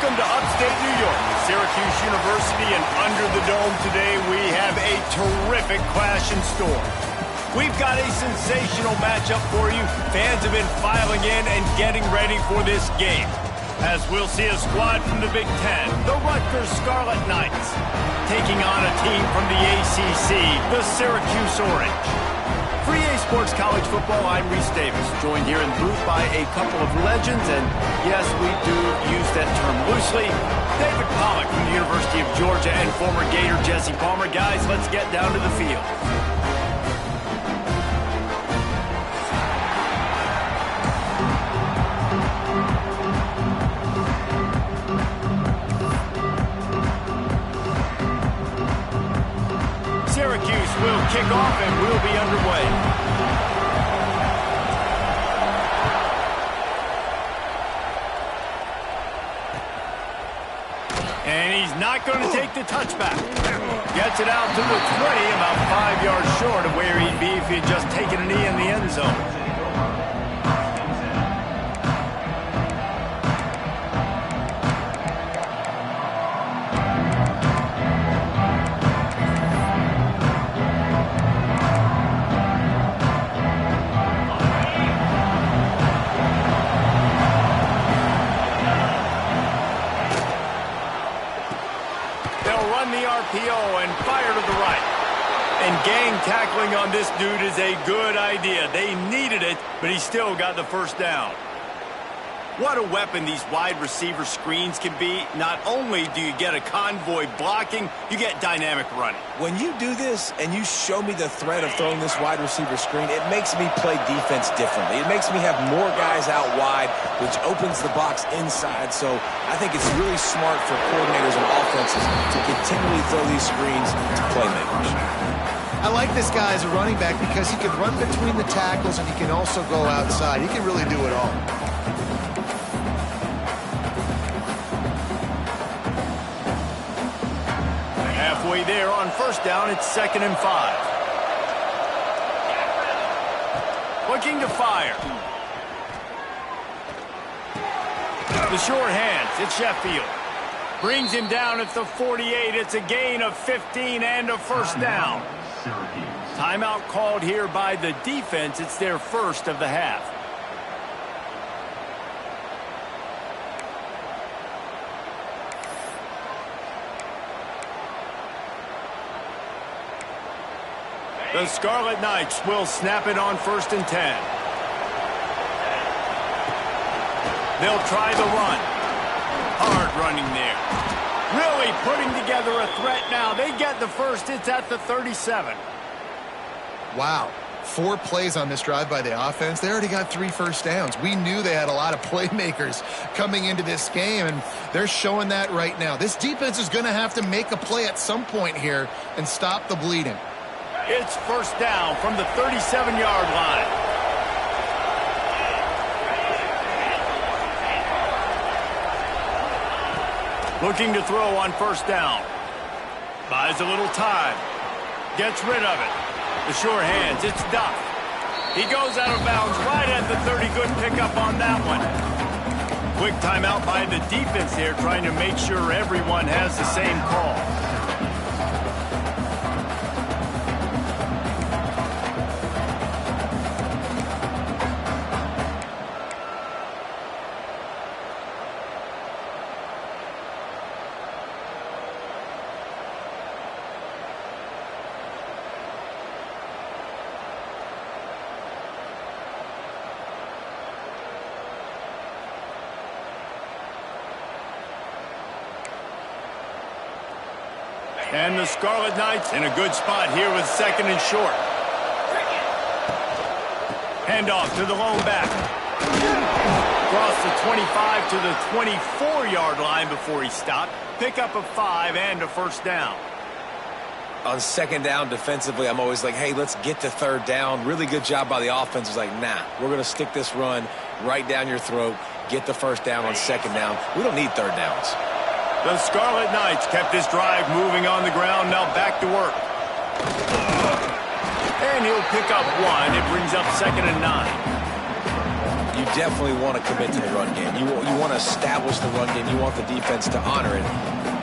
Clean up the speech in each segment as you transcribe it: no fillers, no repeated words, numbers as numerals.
Welcome to upstate New York, Syracuse University, and under the dome today we have a terrific clash in store. We've got a sensational matchup for you. Fans have been filing in and getting ready for this game. As we'll see a squad from the Big Ten, the Rutgers Scarlet Knights, taking on a team from the ACC, the Syracuse Orange. For EA Sports College Football, I'm Reese Davis, joined here in the booth by a couple of legends, and yes, we do use that term loosely. David Pollock from the University of Georgia and former Gator Jesse Palmer. Guys, let's get down to the field. Syracuse will kick off and we'll be underway. And he's not going to take the touchback. Gets it out to the 20, about 5 yards short of where he'd be if he had just taken a knee in the end zone. And fire to the right. And gang tackling on this dude is a good idea. They needed it, but he still got the first down. What a weapon these wide receiver screens can be. Not only do you get a convoy blocking, you get dynamic running. When you do this and you show me the threat of throwing this wide receiver screen, it makes me play defense differently. It makes me have more guys out wide, which opens the box inside. So I think it's really smart for coordinators and offenses to continually throw these screens to playmakers. I like this guy as a running back because he can run between the tackles and he can also go outside. He can really do it all. Halfway there on first down, it's 2nd and 5. Looking to fire. The short hands, it's Sheffield. Brings him down at the 48. It's a gain of 15 and a first down. Timeout called here by the defense. It's their first of the half. The Scarlet Knights will snap it on 1st and 10. They'll try the run. Hard running there. Really putting together a threat now. They get the first. It's at the 37. Wow. 4 plays on this drive by the offense. They already got 3 first downs. We knew they had a lot of playmakers coming into this game, and they're showing that right now. This defense is going to have to make a play at some point here and stop the bleeding. It's first down from the 37-yard line. Looking to throw on first down. Buys a little time. Gets rid of it. The short hands, it's Duff. He goes out of bounds right at the 30. Good pickup on that one. Quick timeout by the defense there, trying to make sure everyone has the same call. And the Scarlet Knights in a good spot here with 2nd and short. Handoff to the lone back. Across the 25 to the 24-yard line before he stopped. Pickup of 5 and a first down. On 2nd down defensively, I'm always like, hey, let's get to 3rd down. Really good job by the offense. It's like, nah, we're going to stick this run right down your throat, get the first down on 2nd down. We don't need 3rd downs. The Scarlet Knights kept this drive moving on the ground. Now back to work. And he'll pick up 1. It brings up 2nd and 9. you definitely want to commit to the run game. You want to establish the run game. You want the defense to honor it.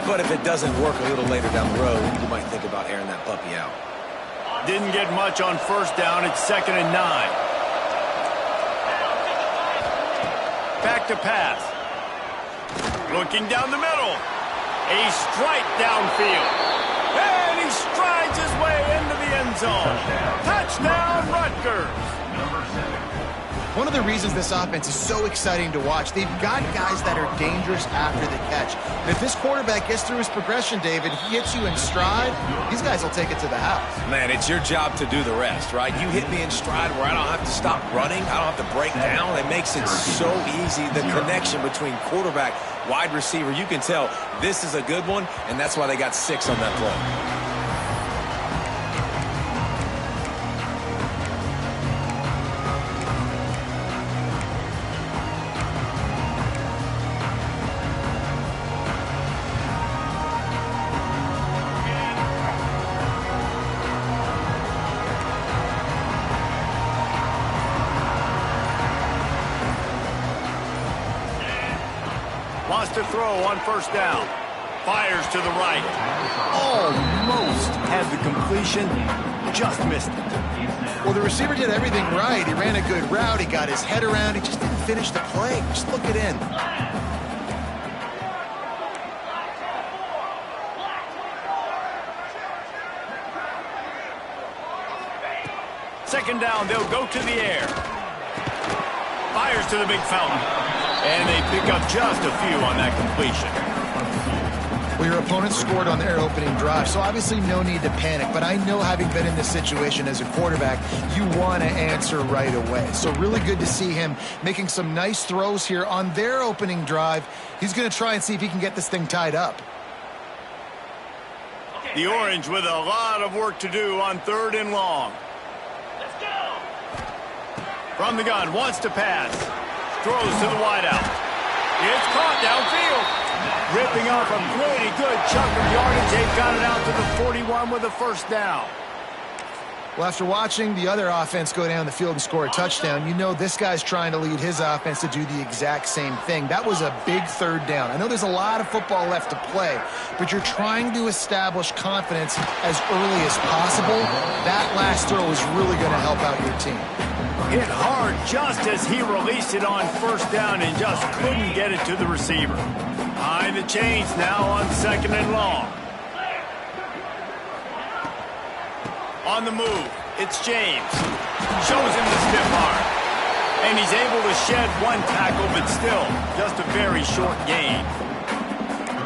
But if it doesn't work a little later down the road, you might think about airing that puppy out. Didn't get much on first down. It's 2nd and 9. Back to pass. Looking down the middle. A strike downfield. And he strides his way into the end zone. Touchdown, Rutgers. One of the reasons this offense is so exciting to watch, they've got guys that are dangerous after the catch. And if this quarterback gets through his progression, David, he hits you in stride, these guys will take it to the house. Man, it's your job to do the rest, right? You hit me in stride where I don't have to stop running. I don't have to break down. It makes it so easy. The connection between quarterback, wide receiver, you can tell this is a good one, and that's why they got 6 on that play. Wants to throw on first down. Fires to the right. Almost had the completion. Just missed it. Well, the receiver did everything right. He ran a good route. He got his head around. He just didn't finish the play. Just look it in. Second down, they'll go to the air. Fires to the big fella. And they pick up just a few on that completion. Well, your opponent scored on their opening drive, so obviously no need to panic. But I know, having been in this situation as a quarterback, you want to answer right away. So really good to see him making some nice throws here on their opening drive. He's going to try and see if he can get this thing tied up. The Orange with a lot of work to do on 3rd and long. From the gun, wants to pass. Throws to the wideout. It's caught downfield. Ripping off a pretty good chunk of yardage. They've got it out to the 41 with a first down. Well, after watching the other offense go down the field and score a touchdown, you know this guy's trying to lead his offense to do the exact same thing. That was a big 3rd down. I know there's a lot of football left to play, but you're trying to establish confidence as early as possible. That last throw is really going to help out your team. Hit hard just as he released it on first down and just couldn't get it to the receiver. Behind the chains now on 2nd and long. On the move, it's James. Shows him the stiff arm. And he's able to shed one tackle, but still just a very short gain.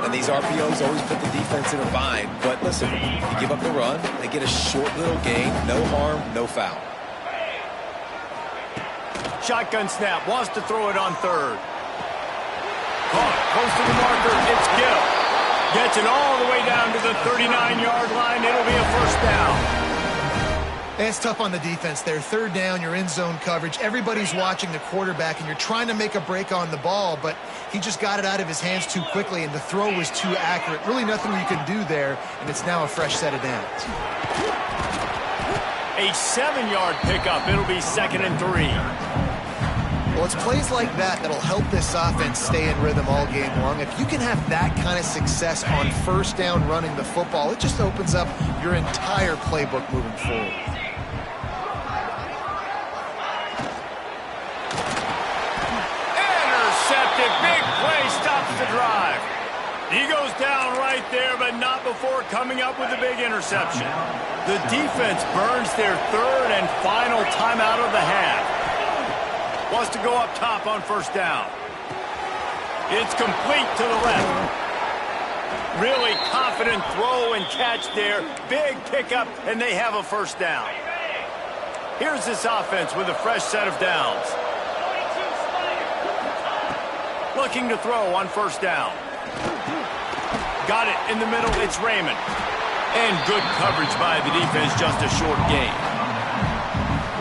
And these RPOs always put the defense in a bind. But listen, you give up the run, they get a short little gain, no harm, no foul. Shotgun snap, wants to throw it on 3rd. Caught, close to the marker, it's Gill. Gets it all the way down to the 39-yard line. It'll be a first down. It's tough on the defense there. 3rd down, you're in zone coverage. Everybody's watching the quarterback, and you're trying to make a break on the ball, but he just got it out of his hands too quickly, and the throw was too accurate. Really nothing you can do there, and it's now a fresh set of downs. A 7-yard pickup. It'll be 2nd and 3. Well, it's plays like that that'll help this offense stay in rhythm all game long. If you can have that kind of success on first down running the football, it just opens up your entire playbook moving forward. Intercepted. Big play stops the drive. He goes down right there, but not before coming up with a big interception. The defense burns their 3rd and final timeout of the half. Wants to go up top on first down. It's complete to the left. Really confident throw and catch there. Big pickup, and they have a first down. Here's this offense with a fresh set of downs. Looking to throw on first down. Got it in the middle. It's Raymond. And good coverage by the defense, just a short gain.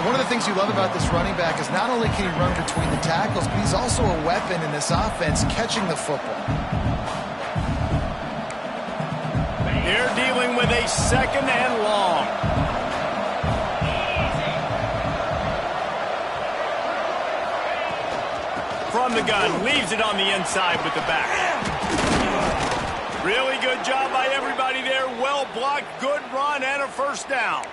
One of the things you love about this running back is not only can he run between the tackles, but he's also a weapon in this offense catching the football. They're dealing with a 2nd and long. From the gun, leaves it on the inside with the back. Really good job by everybody there. Well blocked, good run, and a first down.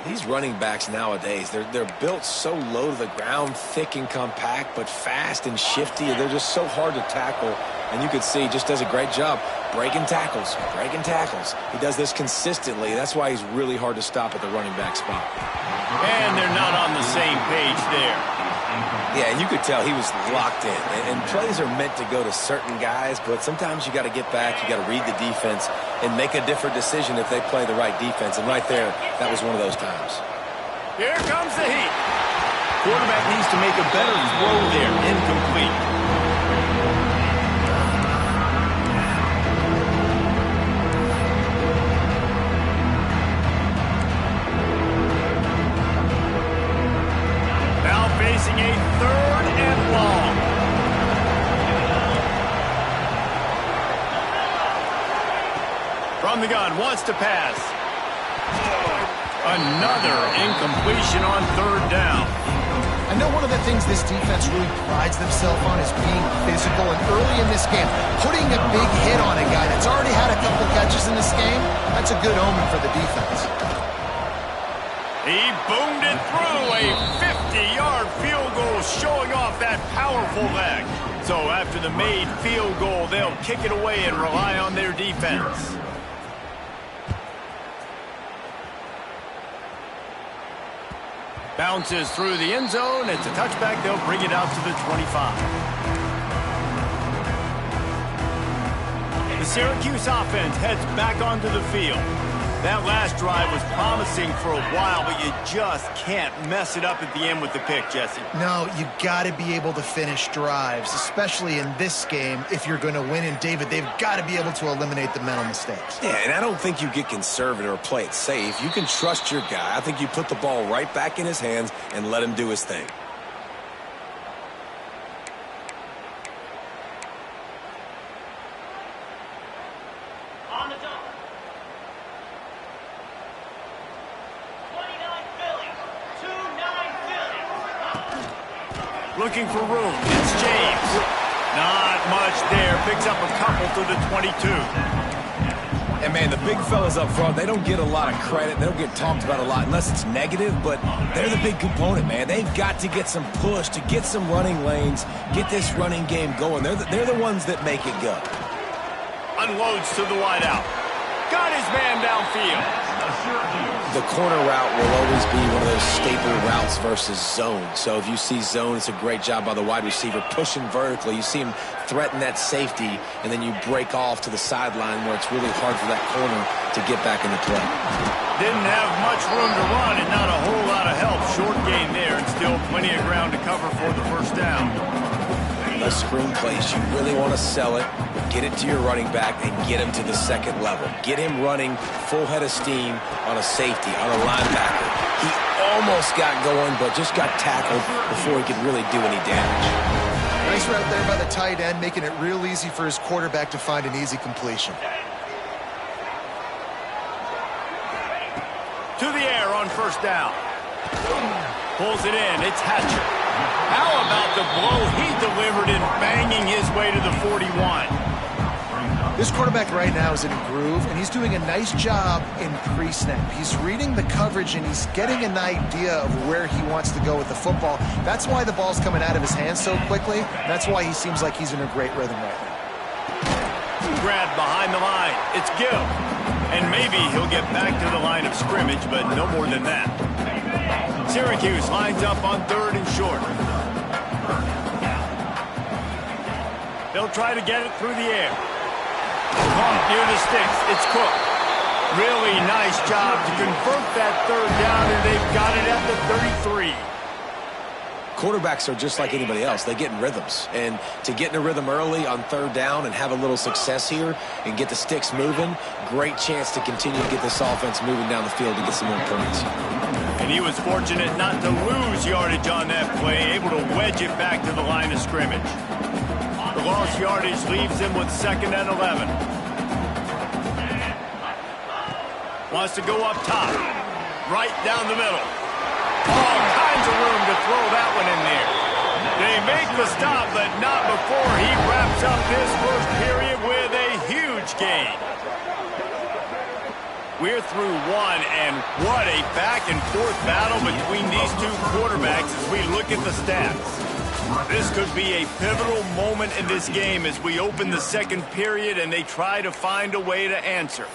These running backs nowadays, they're built so low to the ground, thick and compact, but fast and shifty. They're just so hard to tackle. And you could see he just does a great job breaking tackles, breaking tackles. He does this consistently. That's why he's really hard to stop at the running back spot. And they're not on the same page there. Yeah, and you could tell he was locked in. And plays are meant to go to certain guys, but sometimes you got to get back, you got to read the defense, and make a different decision if they play the right defense. And right there, that was one of those times. Here comes the heat. Quarterback needs to make a better throw there. Incomplete. Facing a third and long. From the gun, wants to pass. Another incompletion on third down. I know one of the things this defense really prides themselves on is being physical, and early in this game, putting a big hit on a guy that's already had a couple catches in this game, that's a good omen for the defense. He boomed it through a 50-yard field goal, showing off that powerful leg. So after the made field goal, they'll kick it away and rely on their defense. Bounces through the end zone. It's a touchback. They'll bring it out to the 25. The Syracuse offense heads back onto the field. That last drive was promising for a while, but you just can't mess it up at the end with the pick, Jesse. No, you got to be able to finish drives, especially in this game if you're going to win. And, David, they've got to be able to eliminate the mental mistakes. Yeah, and I don't think you get conservative or play it safe. You can trust your guy. I think you put the ball right back in his hands and let him do his thing. Looking for room. It's James. Not much there. Picks up a couple to the 22. And, man, the big fellas up front, they don't get a lot of credit. They don't get talked about a lot unless it's negative, but they're the big component, man. They've got to get some push, to get some running lanes, get this running game going. They're the ones that make it go. Unloads to the wideout. Got his man downfield. The corner route will always be one of those staple routes versus zone. So if you see zone, it's a great job by the wide receiver pushing vertically. You see him threaten that safety, and then you break off to the sideline where it's really hard for that corner to get back into play. Didn't have much room to run and not a whole lot of help. Short gain there and still plenty of ground to cover for the first down. Those screen plays, you really want to sell it, get it to your running back, and get him to the second level. Get him running full head of steam on a safety, on a linebacker. He almost got going, but just got tackled before he could really do any damage. Nice route there by the tight end, making it real easy for his quarterback to find an easy completion. To the air on first down. Pulls it in. It's Hatcher. How about the blow he delivered in banging his way to the 41? This quarterback right now is in a groove, and he's doing a nice job in pre-snap. He's reading the coverage, and he's getting an idea of where he wants to go with the football. That's why the ball's coming out of his hands so quickly. That's why he seems like he's in a great rhythm right now. Grab behind the line. It's Gill. And maybe he'll get back to the line of scrimmage, but no more than that. Syracuse lines up on third and short. They'll try to get it through the air. Caught near the sticks. It's Cook. Really nice job to convert that third down, and they've got it at the 33. Quarterbacks are just like anybody else. They get in rhythms. And to get in a rhythm early on third down and have a little success here and get the sticks moving, great chance to continue to get this offense moving down the field to get some more points. And he was fortunate not to lose yardage on that play, able to wedge it back to the line of scrimmage. The lost yardage leaves him with 2nd and 11. Wants to go up top. Right down the middle. All kinds of room to throw that one in there. They make the stop, but not before he wraps up this first period with a huge gain. We're through one, and what a back-and-forth battle between these two quarterbacks as we look at the stats. This could be a pivotal moment in this game as we open the second period and they try to find a way to answer.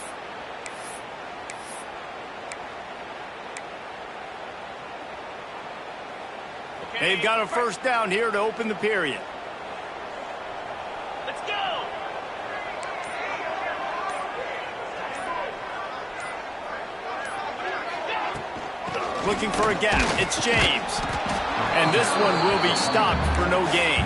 They've got a first down here to open the period. Let's go! Looking for a gap. It's James. And this one will be stopped for no gain.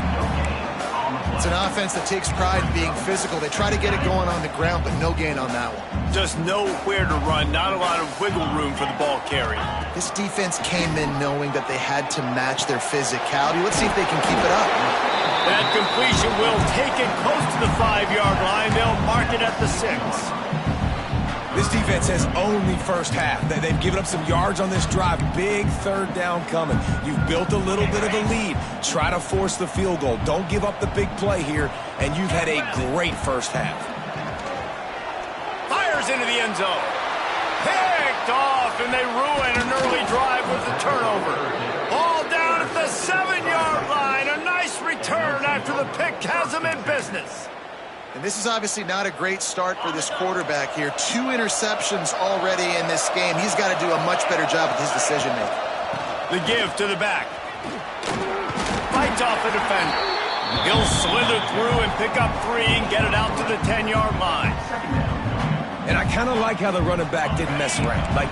It's an offense that takes pride in being physical. They try to get it going on the ground, but no gain on that one. Just nowhere to run. Not a lot of wiggle room for the ball carrier. This defense came in knowing that they had to match their physicality. Let's see if they can keep it up. That completion will take it close to the 5-yard line. They'll mark it at the 6. This defense has only first half. They've given up some yards on this drive. Big third down coming. You've built a little bit of a lead. Try to force the field goal. Don't give up the big play here, and you've had a great first half. Fires into the end zone. Picked off, and they ruin an early drive with the turnover. Ball down at the 7-yard line. A nice return after the pick has them in business. And this is obviously not a great start for this quarterback here. 2 interceptions already in this game. He's got to do a much better job with his decision-making. The give to the back. Fights off the defender. He'll slither through and pick up 3 and get it out to the 10-yard line. And I kind of like how the running back didn't mess around. Like,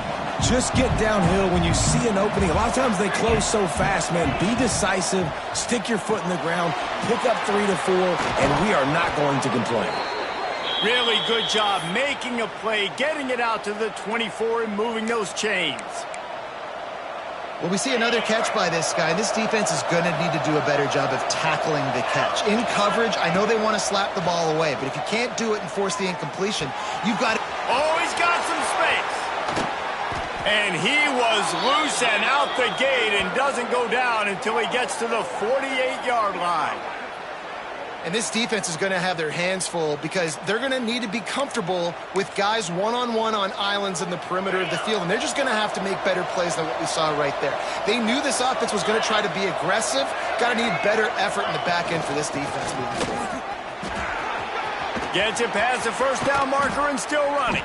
just get downhill when you see an opening. A lot of times they close so fast, man. Be decisive, stick your foot in the ground, pick up 3 to 4, and we are not going to complain. Really good job making a play, getting it out to the 24 and moving those chains. Well, we see another catch by this guy. This defense is going to need to do a better job of tackling the catch. In coverage, I know they want to slap the ball away, but if you can't do it and force the incompletion, you've got to... Oh, he's got some space. And he was loose and out the gate and doesn't go down until he gets to the 48-yard line. And this defense is going to have their hands full because they're going to need to be comfortable with guys one-on-one on islands in the perimeter of the field. And they're just going to have to make better plays than what we saw right there. They knew this offense was going to try to be aggressive. Got to need better effort in the back end for this defense moving forward. Gets it past the first down marker and still running.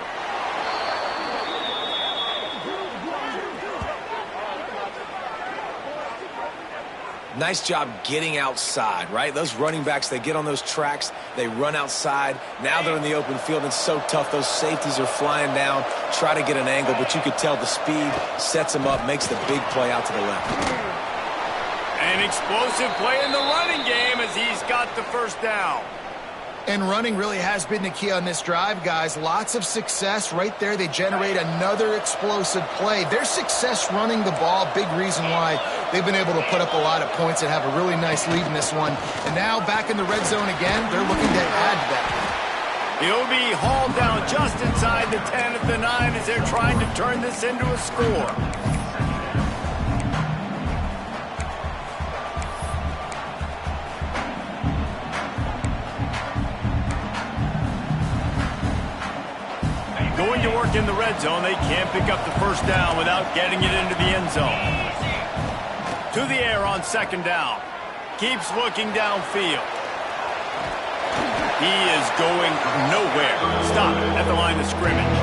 Nice job getting outside, right? Those running backs, they get on those tracks, they run outside. Now they're in the open field. It's so tough. Those safeties are flying down, try to get an angle, but you could tell the speed sets them up, makes the big play out to the left. An explosive play in the running game as he's got the first down. And running really has been the key on this drive, guys. Lots of success right there. They generate another explosive play. Their success running the ball, big reason why they've been able to put up a lot of points and have a really nice lead in this one. And now back in the red zone again, they're looking to add to that. He'll be hauled down just inside the 10 at the 9 as they're trying to turn this into a score. Going to work in the red zone, they can't pick up the first down without getting it into the end zone. To the air on second down. Keeps looking downfield. He is going nowhere. Stop at the line of scrimmage.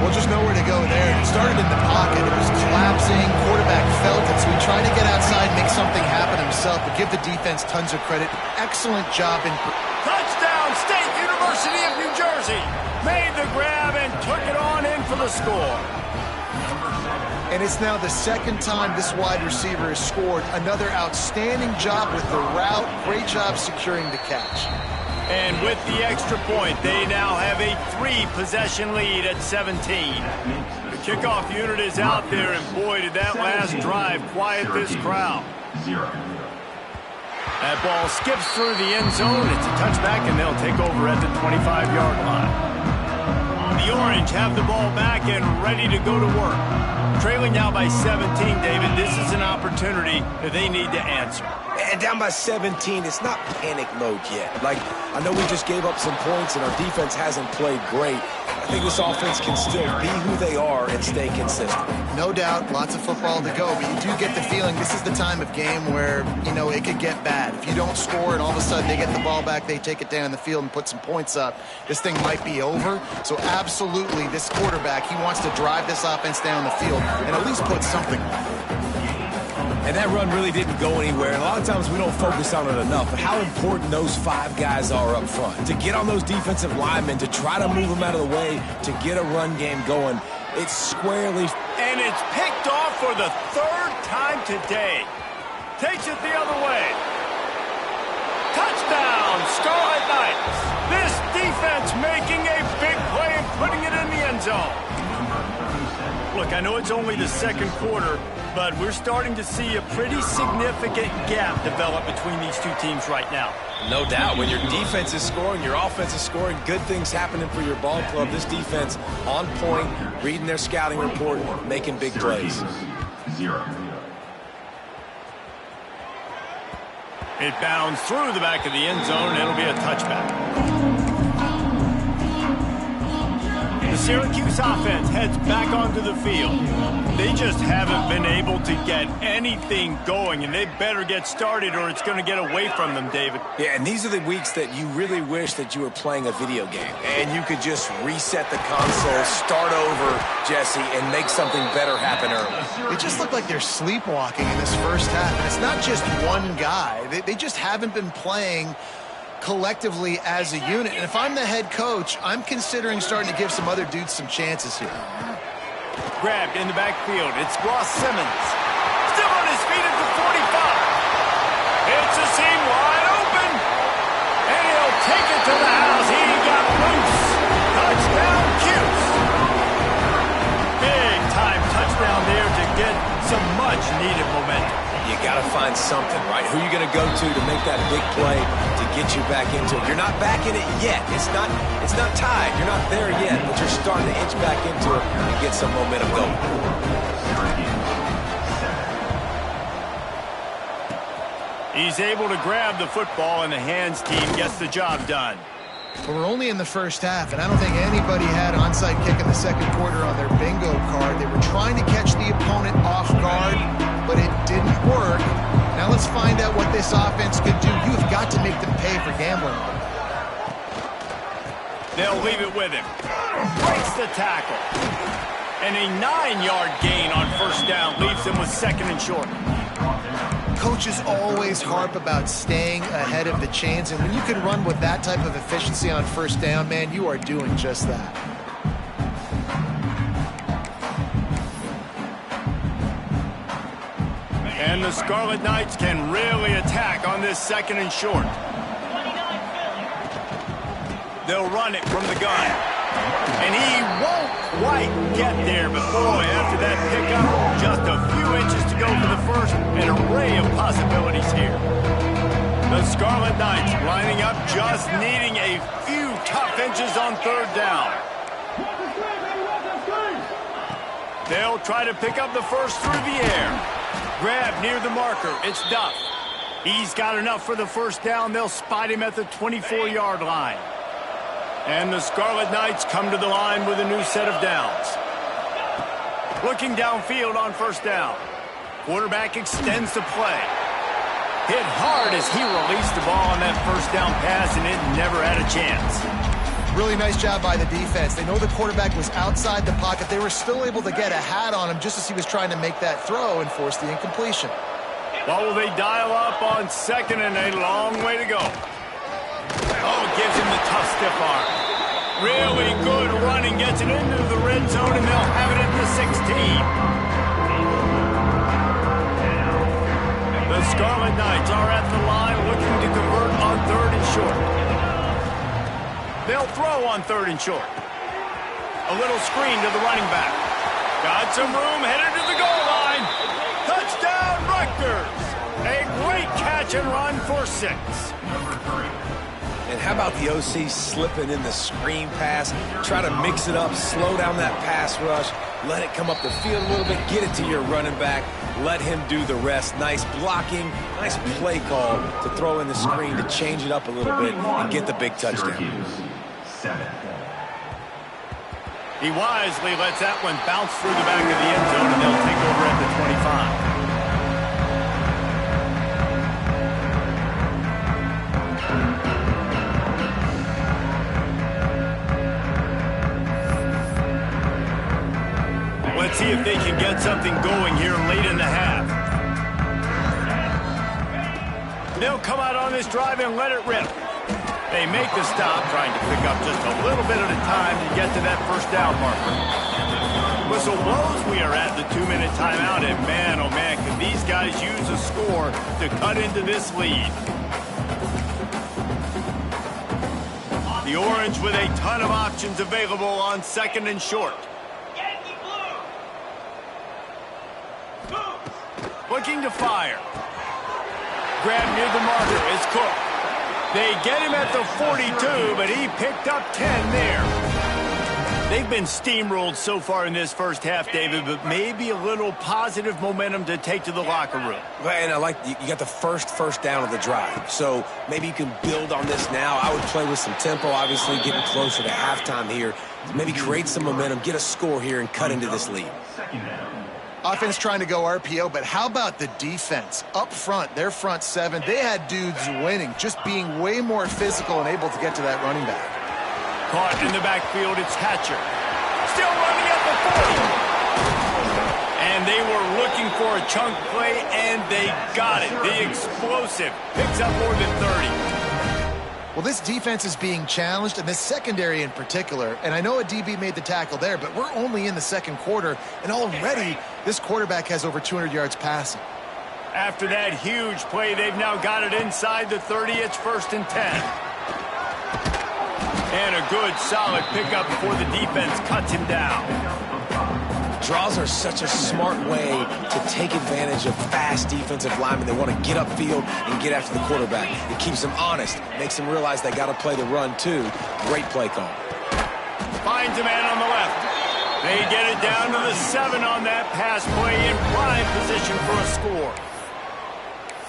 Well, just nowhere to go there. It started in the pocket. It was collapsing. Quarterback felt it, so he tried to get outside, make something happen himself, but give the defense tons of credit. Excellent job in... Touchdown, State University of New Jersey. Made the grab and took it on in for the score. And it's now the second time this wide receiver has scored. Another outstanding job with the route. Great job securing the catch. And with the extra point, they now have a 3-possession lead at 17. The kickoff unit is out there, and boy, did that last drive quiet this crowd. That ball skips through the end zone. It's a touchback, and they'll take over at the 25-yard line. The orange Orange have the ball back and ready to go to work. Trailing now by 17, David. This is an opportunity that they need to answer. And down by 17, it's not panic mode yet. Like, I know we just gave up some points and our defense hasn't played great. I think this offense can still be who they are and stay consistent. No doubt, lots of football to go, but you do get the feeling this is the time of game where, you know, it could get bad. If you don't score and all of a sudden they get the ball back, they take it down the field and put some points up, this thing might be over. So absolutely, this quarterback, he wants to drive this offense down the field and at least put something on it. And that run really didn't go anywhere. And a lot of times we don't focus on it enough. But how important those 5 guys are up front. To get on those defensive linemen, to try to move them out of the way, to get a run game going. It's squarely. And it's picked off for the 3rd time today. Takes it the other way. Touchdown, Scarlet Knights. This defense making a big play and putting it in the end zone. Look, I know it's only the 2nd quarter, but we're starting to see a pretty significant gap develop between these two teams right now. No doubt. When your defense is scoring, your offense is scoring, good things happening for your ball club. This defense on point, reading their scouting report, making big plays. It bounds through the back of the end zone, and it'll be a touchback. The Syracuse offense heads back onto the field. They just haven't been able to get anything going, and they better get started or it's going to get away from them, David. Yeah, and these are the weeks that you really wish that you were playing a video game and you could just reset the console, start over, Jesse, and make something better happen early. It just looked like they're sleepwalking in this first half, and it's not just one guy. They just haven't been playing collectively as a unit. And if I'm the head coach, I'm considering starting to give some other dudes some chances here. Grabbed in the backfield. It's Ross Simmons. Still on his feet at the 45. It's a seam wide open. And he'll take it to the house. He got loose. Touchdown, Cuse. Big time touchdown there to get some much needed momentum. You got to find something, right? Who are you going to go to make that big play to get you back into it? You're not back in it yet. It's not tied. You're not there yet, but you're starting to inch back into it and get some momentum going. He's able to grab the football, and the hands team gets the job done. But we're only in the first half, and I don't think anybody had onside kick in the 2nd quarter on their bingo card. They were trying to catch the opponent off guard, but it didn't work. Now let's find out what this offense could do. You've got to make them pay for gambling. They'll leave it with him. Breaks the tackle. And a 9-yard gain on first down leaves them with 2nd and short. Coaches always harp about staying ahead of the chains, and when you can run with that type of efficiency on first down, man, you are doing just that. And the Scarlet Knights can really attack on this 2nd and short. They'll run it from the gun. And he won't quite get there, but boy, after that pickup, just a few inches to go for the first, an array of possibilities here. The Scarlet Knights lining up, just needing a few tough inches on 3rd down. They'll try to pick up the first through the air. Grab near the marker, it's Duff. He's got enough for the first down. They'll spot him at the 24-yard line. And the Scarlet Knights come to the line with a new set of downs. Looking downfield on first down. Quarterback extends the play. Hit hard as he released the ball on that first down pass, and it never had a chance. Really nice job by the defense. They know the quarterback was outside the pocket. They were still able to get a hat on him just as he was trying to make that throw and force the incompletion. Well, will they dial up on 2nd and a long way to go? Oh, gives him the tough stiff arm. Really good running, gets it into the red zone, and they'll have it at the 16. The Scarlet Knights are at the line looking to convert on 3rd and short. They'll throw on 3rd and short. A little screen to the running back. Got some room, headed to the goal line. Touchdown, Rutgers! A great catch and run for 6. And how about the OC slipping in the screen pass? Try to mix it up, slow down that pass rush, let it come up the field a little bit, get it to your running back, let him do the rest. Nice blocking, nice play call to throw in the screen to change it up a little bit and get the big touchdown. He wisely lets that one bounce through the back of the end zone, and they'll take over at the 25. Let's see if they can get something going here late in the half. They'll come out on this drive and let it rip. They make the stop, trying to pick up just a little bit at a time to get to that first down marker. Whistle blows, we are at the 2-minute timeout, and man, oh man, can these guys use a score to cut into this lead. The Orange with a ton of options available on 2nd and short. Looking to fire. Grab near the marker is Cook. They get him at the 42, but he picked up 10 there. They've been steamrolled so far in this first half, David, but maybe a little positive momentum to take to the locker room. And I like you got the first down of the drive, so maybe you can build on this now. I would play with some tempo, obviously getting closer to halftime here. Maybe create some momentum, get a score here, and cut into this lead. Offense trying to go RPO, but how about the defense? Up front, their front seven, they had dudes winning, just being way more physical and able to get to that running back. Caught in the backfield, it's Hatcher. Still running at the 40. And they were looking for a chunk play, and they got it. The explosive picks up more than 30. Well, this defense is being challenged, and this secondary in particular. And I know a DB made the tackle there, but we're only in the second quarter, and already this quarterback has over 200 yards passing. After that huge play, they've now got it inside the 30. It's 1st and 10. And a good, solid pickup before the defense cuts him down. Draws are such a smart way to take advantage of fast defensive linemen. They want to get upfield and get after the quarterback. It keeps them honest, makes them realize they got to play the run too. Great play call. Finds a man on the left. They get it down to the 7 on that pass play in prime position for a score.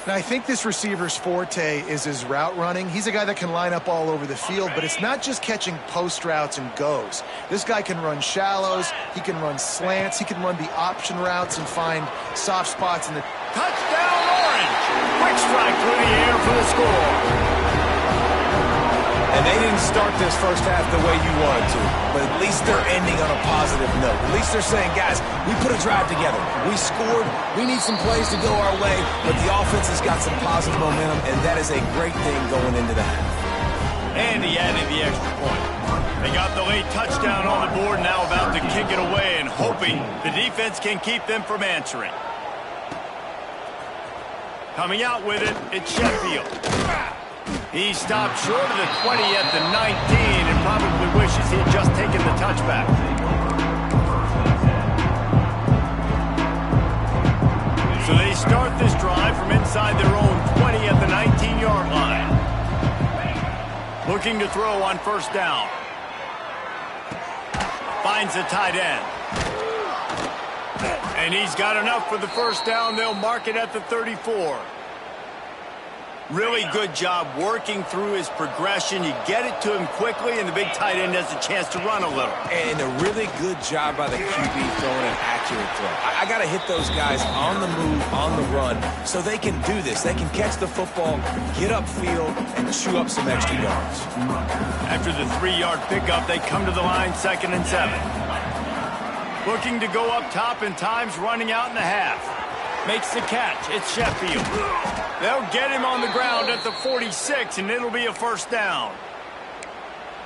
Now, I think this receiver's forte is his route running. He's a guy that can line up all over the field, but it's not just catching post routes and goes. This guy can run shallows, he can run slants, he can run the option routes and find soft spots in the... Touchdown, Orange! Quick strike through the air for the score. And they didn't start this first half the way you wanted to, but at least they're ending on a positive note. At least they're saying, guys, we put a drive together. We scored. We need some plays to go our way, but the offense has got some positive momentum, and that is a great thing going into the half. And he added the extra point. They got the late touchdown on the board, now about to kick it away and hoping the defense can keep them from answering. Coming out with it, it's Sheffield. He stopped short of the 20 at the 19 and probably wishes he had just taken the touchback. So they start this drive from inside their own 20 at the 19-yard line. Looking to throw on 1st down. Finds the tight end. And he's got enough for the 1st down. They'll mark it at the 34. Really good job working through his progression. You get it to him quickly, and the big tight end has a chance to run a little. And a really good job by the QB throwing an accurate throw. I got to hit those guys on the move, on the run, so they can do this. They can catch the football, get upfield, and chew up some extra yards. After the 3-yard pickup, they come to the line 2nd and 7. Looking to go up top, and time's running out in the half. Makes the catch. It's Sheffield. They'll get him on the ground at the 46, and it'll be a 1st down.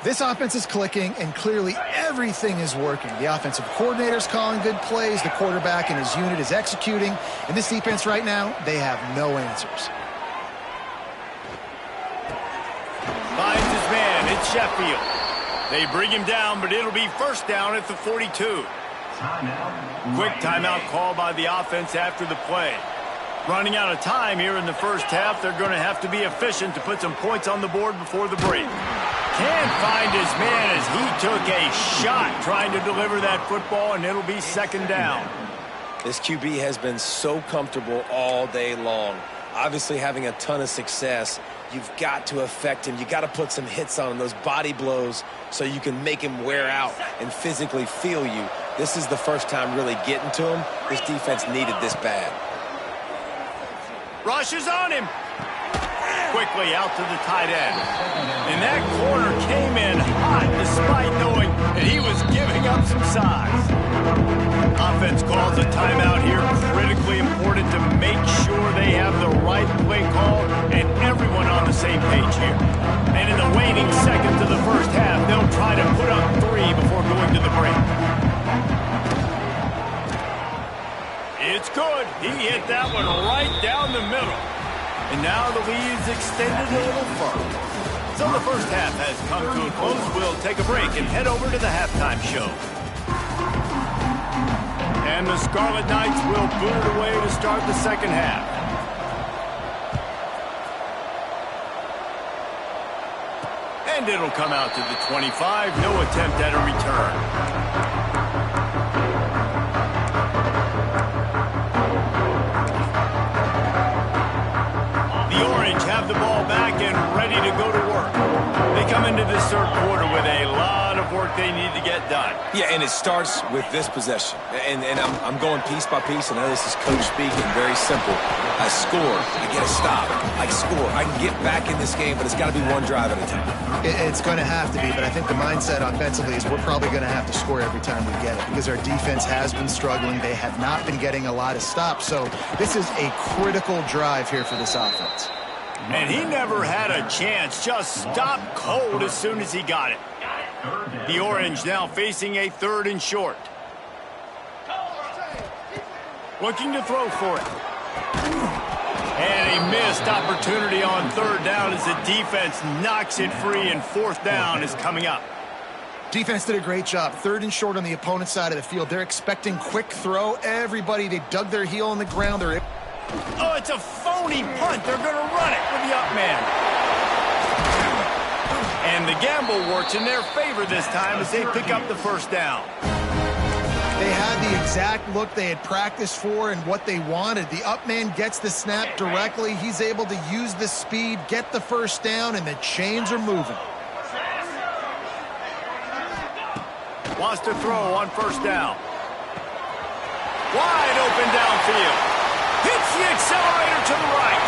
This offense is clicking, and clearly everything is working. The offensive coordinator's calling good plays. The quarterback and his unit is executing. And this defense right now, they have no answers. Finds his man. It's Sheffield. They bring him down, but it'll be 1st down at the 42. Quick timeout call by the offense after the play. Running out of time here in the first half. They're going to have to be efficient to put some points on the board before the break. Can't find his man as he took a shot trying to deliver that football, and it'll be second down. This QB has been so comfortable all day long. Obviously having a ton of success. You've got to affect him. You got to put some hits on him, those body blows, so you can make him wear out and physically feel you. This is the first time really getting to him. This defense needed this bad. Rushes on him. Quickly out to the tight end. And that corner came in hot despite knowing that he was giving up some size. Offense calls a timeout here. Critically important to make sure they have the right play call and everyone on the same page here. And in the waning seconds of the first half, they'll try to put up 3 before going to the break. It's good. He hit that one right down the middle. And now the lead's extended a little further. So the first half has come to a close. We'll take a break and head over to the halftime show. And the Scarlet Knights will boot it away to start the second half. And it'll come out to the 25. No attempt at a return. Have the ball back and ready to go to work. They come into this third quarter with a lot of work they need to get done. Yeah, and it starts with this possession. And I'm going piece by piece. I know this is coach speaking, very simple. I score, I get a stop. I score, I can get back in this game, but it's got to be one drive at a time. It's going to have to be, but I think the mindset offensively is we're probably going to have to score every time we get it because our defense has been struggling. They have not been getting a lot of stops. So this is a critical drive here for this offense. And he never had a chance, just stopped cold as soon as he got it. The Orange now facing a 3rd and short. Looking to throw for it. And a missed opportunity on 3rd down as the defense knocks it free, and 4th down is coming up. Defense did a great job. 3rd and short on the opponent's side of the field. They're expecting quick throw. Everybody, they dug their heel on the ground. Oh, it's a phony punt. They're going to run it with the up man. And the gamble works in their favor this time as they pick up the 1st down. They had the exact look they had practiced for and what they wanted. The up man gets the snap directly. He's able to use the speed, get the 1st down, and the chains are moving. Wants to throw on 1st down. Wide open downfield. Hits the accelerator to the right.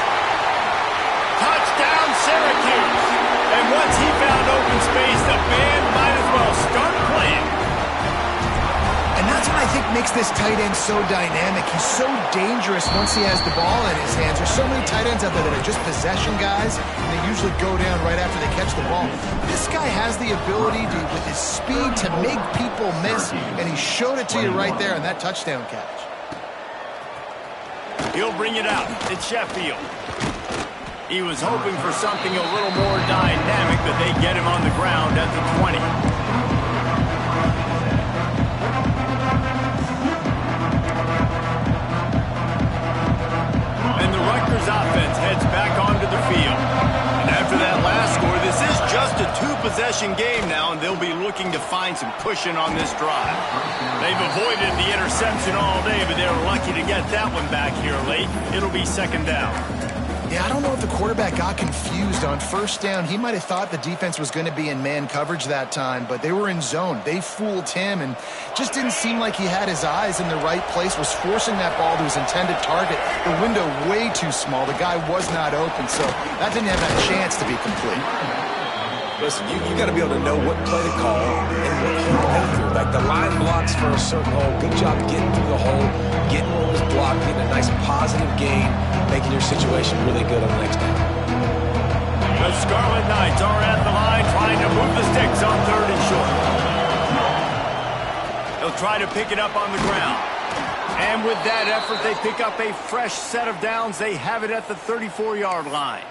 Touchdown, Syracuse. And once he found open space, the band might as well start playing. And that's what I think makes this tight end so dynamic. He's so dangerous once he has the ball in his hands. There's so many tight ends out there that are just possession guys, and they usually go down right after they catch the ball. This guy has the ability to, with his speed, to make people miss, and he showed it to you right there in that touchdown catch. He'll bring it out. It's Sheffield. He was hoping for something a little more dynamic, but they get him on the ground at the 20. And the Rutgers offense heads back onto the field. And after that last score, this is just a 2-possession game now, and they'll be looking to find some cushion on this drive. They've avoided the interception all day, but they're lucky to get that one back here late. It'll be 2nd down. Yeah, I don't know if the quarterback got confused on 1st down. He might have thought the defense was going to be in man coverage that time, but they were in zone. They fooled him and just didn't seem like he had his eyes in the right place, was forcing that ball to his intended target. The window way too small. The guy was not open, so that didn't have a chance to be complete. Listen, you got to be able to know what play to call and what hole to go through. Like the line blocks for a certain hole. Good job getting through the hole, getting what was blocked, getting a nice positive gain, making your situation really good on the next down. The Scarlet Knights are at the line trying to move the sticks on 3rd and short. They'll try to pick it up on the ground. And with that effort, they pick up a fresh set of downs. They have it at the 34-yard line.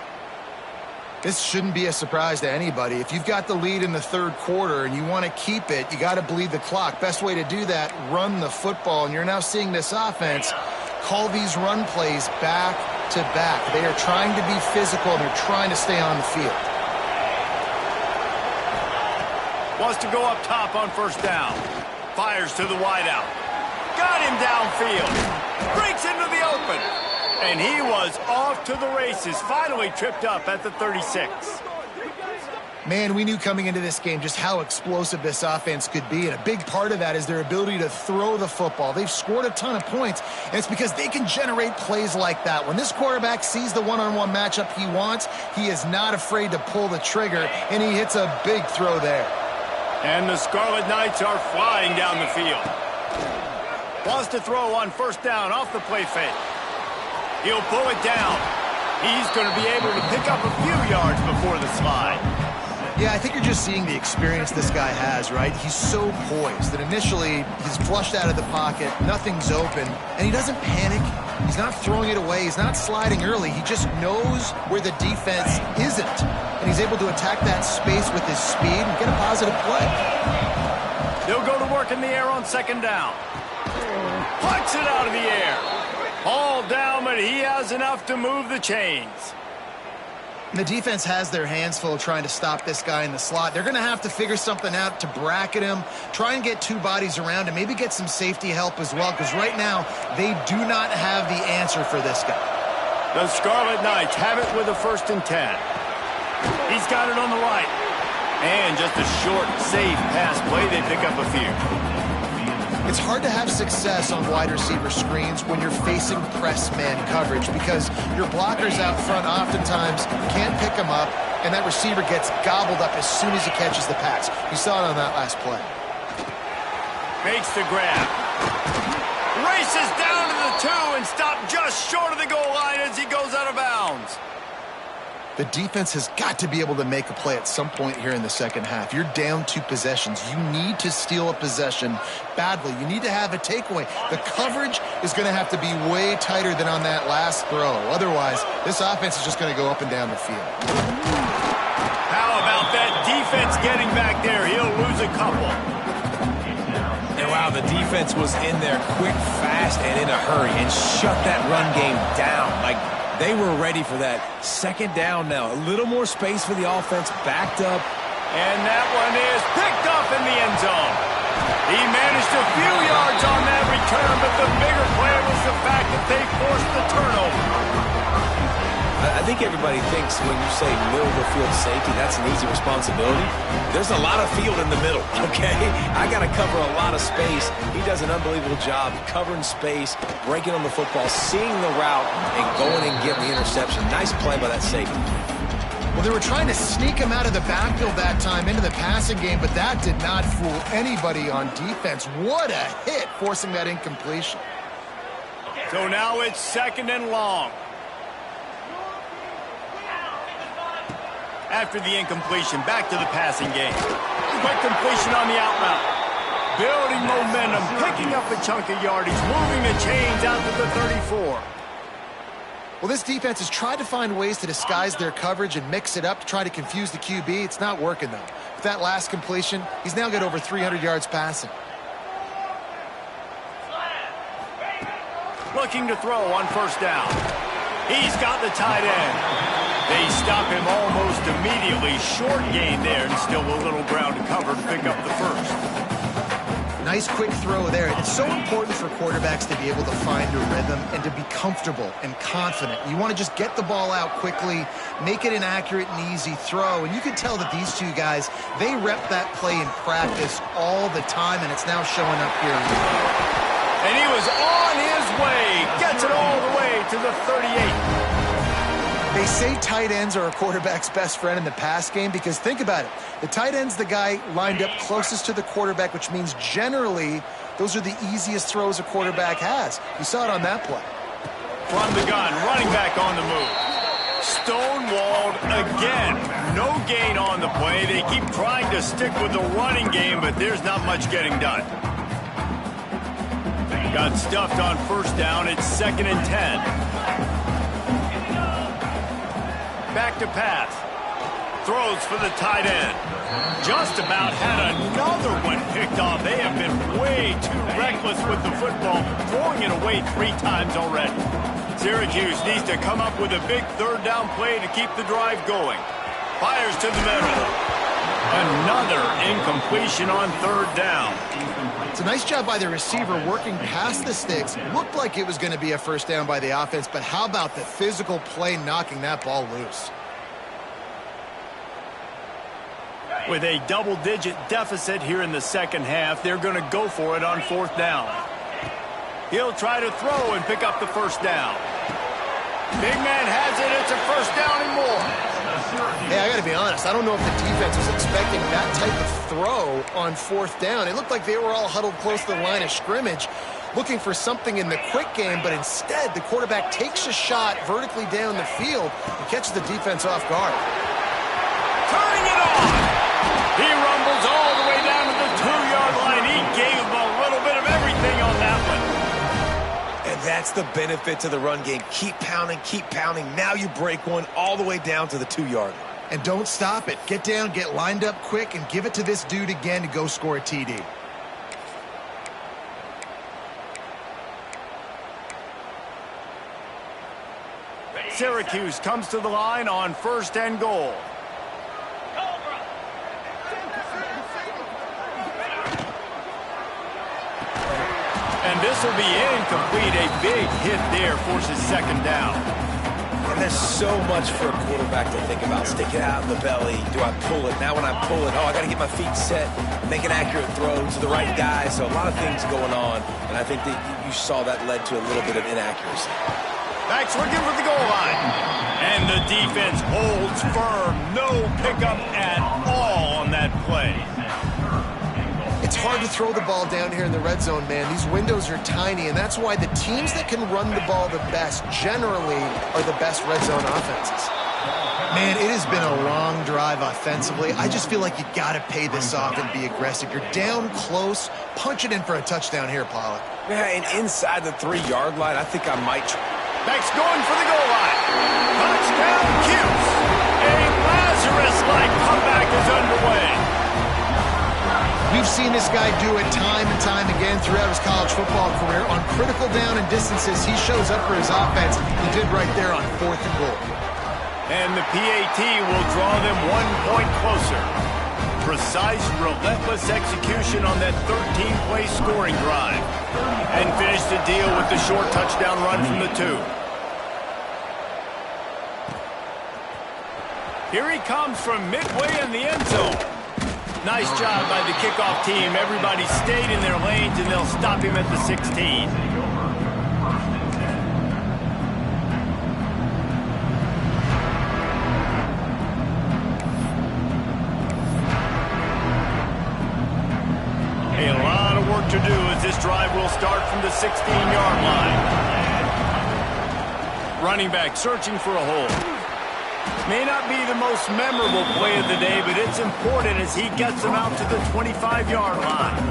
This shouldn't be a surprise to anybody. If you've got the lead in the 3rd quarter and you want to keep it, you got to bleed the clock. Best way to do that, run the football. And you're now seeing this offense call these run plays back to back. They are trying to be physical, and they're trying to stay on the field. Wants to go up top on first down. Fires to the wideout. Got him downfield. Breaks into the open. And he was off to the races. Finally tripped up at the 36. Man, we knew coming into this game just how explosive this offense could be, and a big part of that is their ability to throw the football. They've scored a ton of points, and it's because they can generate plays like that. When this quarterback sees the one-on-one matchup he wants, he is not afraid to pull the trigger, and he hits a big throw there. And the Scarlet Knights are flying down the field. Wants to throw on first down off the play fake. He'll pull it down. He's going to be able to pick up a few yards before the slide. Yeah, I think you're just seeing the experience this guy has, right? He's so poised that initially he's flushed out of the pocket, nothing's open, and he doesn't panic. He's not throwing it away. He's not sliding early. He just knows where the defense isn't, and he's able to attack that space with his speed and get a positive play. They'll go to work in the air on second down. Puts it out of the air. All down, but he has enough to move the chains. The defense has their hands full trying to stop this guy in the slot. They're going to have to figure something out to bracket him, try and get two bodies around him, maybe get some safety help as well, because right now they do not have the answer for this guy. The Scarlet Knights have it with a 1st and 10. He's got it on the right. And just a short, safe pass play. They pick up a few. It's hard to have success on wide receiver screens when you're facing press man coverage because your blockers out front oftentimes can't pick them up, and that receiver gets gobbled up as soon as he catches the pass. You saw it on that last play. Makes the grab. Races down to the 2 and stopped just short of the goal line as he goes out of bounds. The defense has got to be able to make a play at some point here in the second half. You're down 2 possessions. You need to steal a possession badly. You need to have a takeaway. The coverage is going to have to be way tighter than on that last throw. Otherwise, this offense is just going to go up and down the field. How about that defense getting back there? He'll lose a couple. And wow, the defense was in there quick, fast, and in a hurry and shut that run game down. Like, they were ready for that. Second down now. A little more space for the offense. Backed up. And that one is picked up in the end zone. He managed a few yards on that return, but the bigger play was the fact that they forced the turnover. I think everybody thinks when you say middle of the field safety, that's an easy responsibility. There's a lot of field in the middle, okay? I got to cover a lot of space. He does an unbelievable job covering space, breaking on the football, seeing the route, and going and getting the interception. Nice play by that safety. Well, they were trying to sneak him out of the backfield that time into the passing game, but that did not fool anybody on defense. What a hit, forcing that incompletion. So now it's 2nd and long. After the incompletion, back to the passing game. Quick completion on the out route. Building momentum, picking up a chunk of yardage, moving the chains out to the 34. Well, this defense has tried to find ways to disguise their coverage and mix it up to try to confuse the QB. It's not working, though. With that last completion, he's now got over 300 yards passing. Looking to throw on first down. He's got the tight end. They stop him almost immediately. Short gain there, and still a little ground to cover to pick up the 1st. Nice quick throw there. It's so important for quarterbacks to be able to find a rhythm and to be comfortable and confident. You want to just get the ball out quickly, make it an accurate and easy throw. And you can tell that these two guys, they rep that play in practice all the time, and it's now showing up here. And he was on his way. Gets it all the way to the 38. They say tight ends are a quarterback's best friend in the pass game because think about it. The tight end's the guy lined up closest to the quarterback, which means generally those are the easiest throws a quarterback has. You saw it on that play. From the gun, running back on the move. Stonewalled again. No gain on the play. They keep trying to stick with the running game, but there's not much getting done. Got stuffed on first down. It's 2nd and 10. Back to pass. Throws for the tight end. Just about had another one picked off. They have been way way too reckless with the football, throwing it away 3 times already. Syracuse needs to come up with a big third down play to keep the drive going. Fires to the middle. Another incompletion on third down. It's a nice job by the receiver working past the sticks. Looked like it was going to be a first down by the offense, but how about the physical play knocking that ball loose? With a double-digit deficit here in the second half, they're going to go for it on fourth down. He'll try to throw and pick up the first down. Big man has it. It's a first down and more. Hey, I got to be honest. I don't know if the defense was expecting that type of throw on fourth down. It looked like they were all huddled close to the line of scrimmage, looking for something in the quick game, but instead the quarterback takes a shot vertically down the field and catches the defense off guard. Turning it on. He rumbles all the way down to the 2-yard line. He gave him a little bit of everything on that one. And that's the benefit to the run game. Keep pounding, keep pounding. Now you break one all the way down to the 2-yard line. And don't stop it. Get down, get lined up quick, and give it to this dude again to go score a TD. Syracuse comes to the line on first and goal. And this will be incomplete. A big hit there forces second down. And there's so much for a quarterback to think about. Stick it out in the belly. Do I pull it? Now when I pull it, I got to get my feet set, make an accurate throw to the right guy. So a lot of things going on. And I think that you saw that led to a little bit of inaccuracy. Backs looking for the goal line. And the defense holds firm. No pickup at all on that play. It's hard to throw the ball down here in the red zone, man. These windows are tiny, and that's why the teams that can run the ball the best generally are the best red zone offenses. Man, it has been a long drive offensively. I just feel like you got to pay this off and be aggressive. You're down close. Punch it in for a touchdown here, Pollock. Yeah, and inside the 3-yard line, I think I might try. Backs going for the goal line. Touchdown, Cuse. A Lazarus-like comeback is underway. We've seen this guy do it time and time again throughout his college football career. On critical down and distances, he shows up for his offense. He did right there on fourth and goal. And the PAT will draw them 1 point closer. Precise, relentless execution on that 13-play scoring drive. And finish the deal with the short touchdown run from the 2. Here he comes from midway in the end zone. Nice job by the kickoff team. Everybody stayed in their lanes, and they'll stop him at the 16. A lot of work to do as this drive will start from the 16-yard line. Running back searching for a hole. May not be the most memorable play of the day, but it's important as he gets them out to the 25-yard line.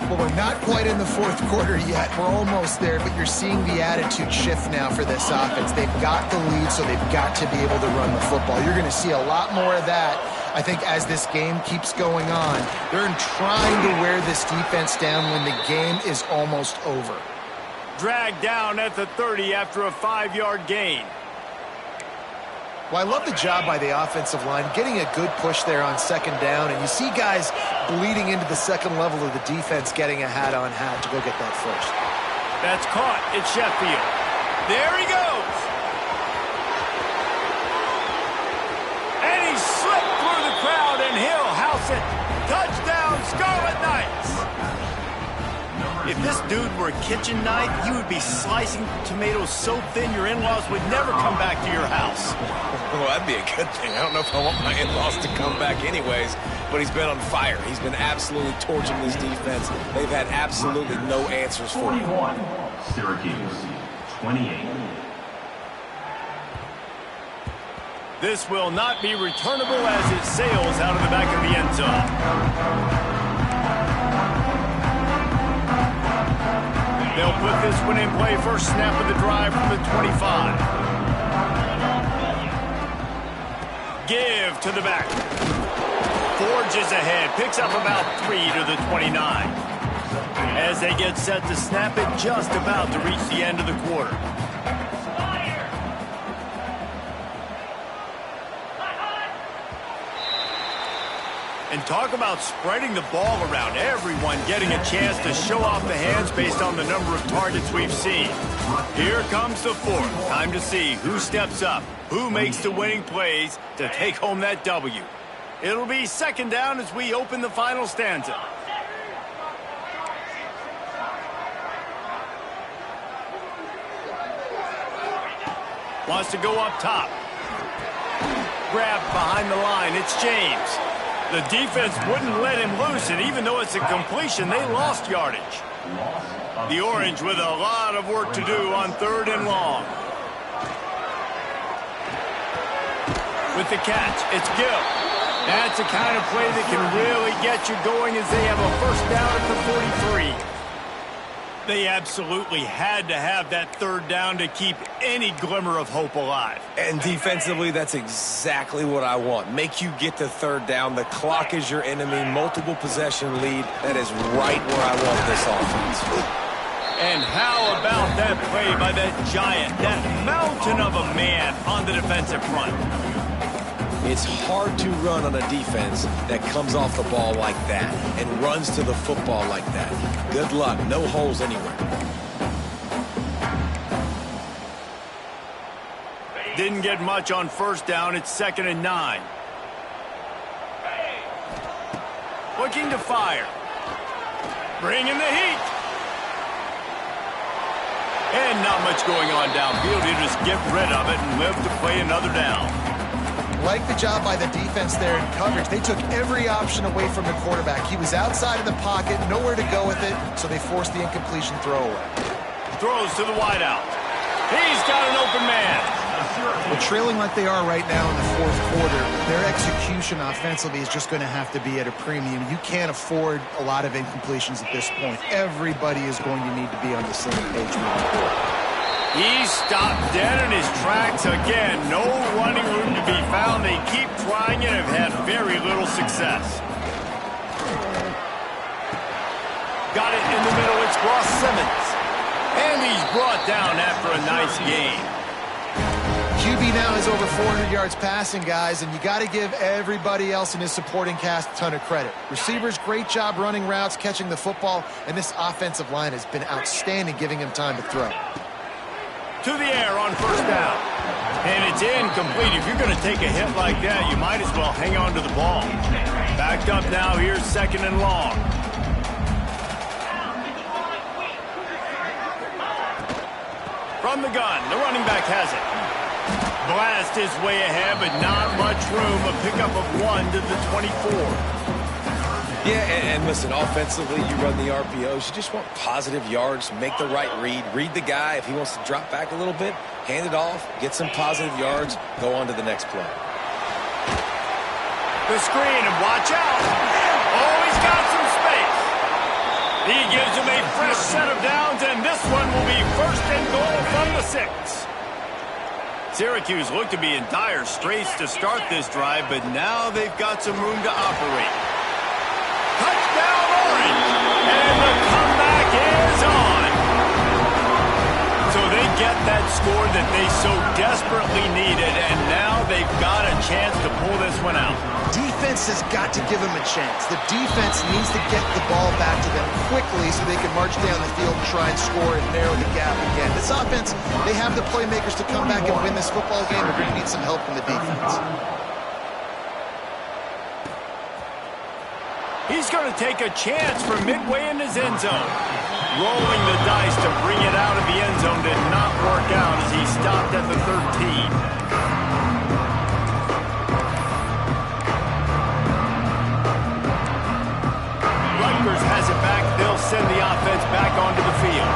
Well, we're not quite in the fourth quarter yet. We're almost there, but you're seeing the attitude shift now for this offense. They've got the lead, so they've got to be able to run the football. You're going to see a lot more of that, I think, as this game keeps going on. They're trying to wear this defense down when the game is almost over. Dragged down at the 30 after a 5-yard gain. Well, I love the job by the offensive line, getting a good push there on second down, and you see guys bleeding into the second level of the defense getting a hat-on-hat to go get that first. That's caught. It's Sheffield. There he goes. And he slipped through the crowd, and he'll house it. Touchdown, Scarlet Knights. If this dude were a kitchen knife, you would be slicing tomatoes so thin your in-laws would never come back to your house. Well, that'd be a good thing. I don't know if I want my in-laws to come back anyways, but he's been on fire. He's been absolutely torching this defense. They've had absolutely no answers for him. 41, Syracuse, 28. This will not be returnable as it sails out of the back of the end zone. They'll put this one in play. First snap of the drive from the 25. Give to the back. Forges ahead. Picks up about 3 to the 29. As they get set to snap it, just about to reach the end of the quarter. And talk about spreading the ball around. Everyone getting a chance to show off the hands based on the number of targets we've seen. Here comes the fourth. Time to see who steps up, who makes the winning plays to take home that W. It'll be second down as we open the final stanza. Wants to go up top. Grabbed behind the line. It's James. The defense wouldn't let him loose, and even though it's a completion, they lost yardage. The Orange with a lot of work to do on 3rd and long. With the catch, it's Gill. That's the kind of play that can really get you going as they have a first down at the 43. They absolutely had to have that 3rd down to keep any glimmer of hope alive. And defensively, that's exactly what I want. Make you get to 3rd down. The clock is your enemy. Multiple possession lead. That is right where I want this offense. And how about that play by that giant, that mountain of a man on the defensive front? It's hard to run on a defense that comes off the ball like that and runs to the football like that. Good luck. No holes anywhere. Didn't get much on first down. It's 2nd and 9. Looking to fire. Bringing the heat. And not much going on downfield. He'll just get rid of it and live to play another down. Like the job by the defense there in coverage. They took every option away from the quarterback. He was outside of the pocket, nowhere to go with it, so they forced the incompletion throwaway. Throws to the wideout. He's got an open man. Well, trailing like they are right now in the 4th quarter, their execution offensively is just going to have to be at a premium. You can't afford a lot of incompletions at this point. Everybody is going to need to be on the same page moving forward. He stopped dead in his tracks again. No running room to be found. They keep trying and have had very little success. Got it in the middle. It's Ross Simmons. And he's brought down after a nice game. QB now is over 400 yards passing, guys, and you got to give everybody else in his supporting cast a ton of credit. Receivers, great job running routes, catching the football, and this offensive line has been outstanding, giving him time to throw. To the air on first down. And it's incomplete. If you're going to take a hit like that, you might as well hang on to the ball. Backed up now. Here's 2nd and long. From the gun, the running back has it. Blast his way ahead, but not much room. A pickup of 1 to the 24. Yeah, and listen, offensively, you run the RPOs. You just want positive yards, make the right read. Read the guy. If he wants to drop back a little bit, hand it off, get some positive yards, go on to the next play. The screen, and watch out. Oh, he's got some space. He gives him a fresh set of downs, and this one will be 1st and goal from the 6. Syracuse looked to be in dire straits to start this drive, but now they've got some room to operate. Touchdown Orange! And the comeback is on! So they get that score that they so desperately needed, and now they've got a chance to pull this one out. Defense has got to give them a chance. The defense needs to get the ball back to them quickly so they can march down the field and try and score and narrow the gap again. This offense, they have the playmakers to come back and win this football game. They're going to need some help from the defense. He's going to take a chance from midway in his end zone. Rolling the dice to bring it out of the end zone did not work out as he stopped at the 13. Rutgers has it back. They'll send the offense back onto the field.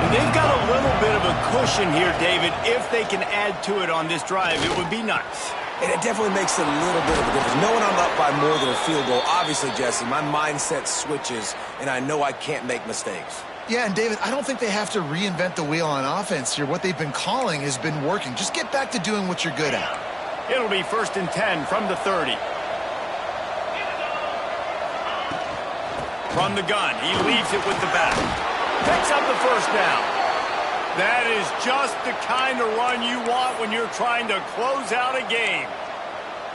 And they've got a little bit of a cushion here, David. If they can add to it on this drive, it would be nice. And it definitely makes a little bit of a difference. Knowing I'm up by more than a field goal, obviously, Jesse, my mindset switches, and I know I can't make mistakes. Yeah, and David, I don't think they have to reinvent the wheel on offense here. What they've been calling has been working. Just get back to doing what you're good at. It'll be 1st and 10 from the 30. From the gun, he leaves it with the back. Picks up the first down. That is just the kind of run you want when you're trying to close out a game.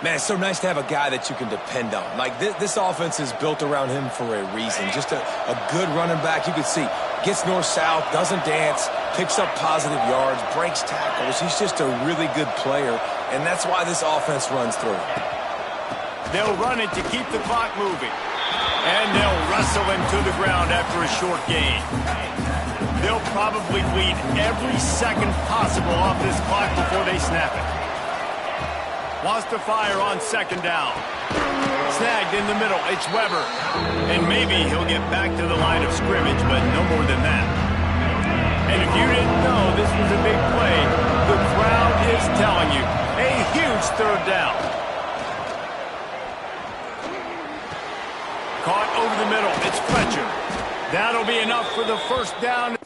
Man, it's so nice to have a guy that you can depend on. Like, this offense is built around him for a reason. Just a good running back. You can see, gets north-south, doesn't dance, picks up positive yards, breaks tackles. He's just a really good player, and that's why this offense runs through. They'll run it to keep the clock moving. And they'll wrestle him to the ground after a short gain. They'll probably bleed every second possible off this clock before they snap it. Wants to fire on second down. Snagged in the middle. It's Weber. And maybe he'll get back to the line of scrimmage, but no more than that. And if you didn't know this was a big play, the crowd is telling you. A huge third down. Caught over the middle. It's Fletcher. That'll be enough for the first down.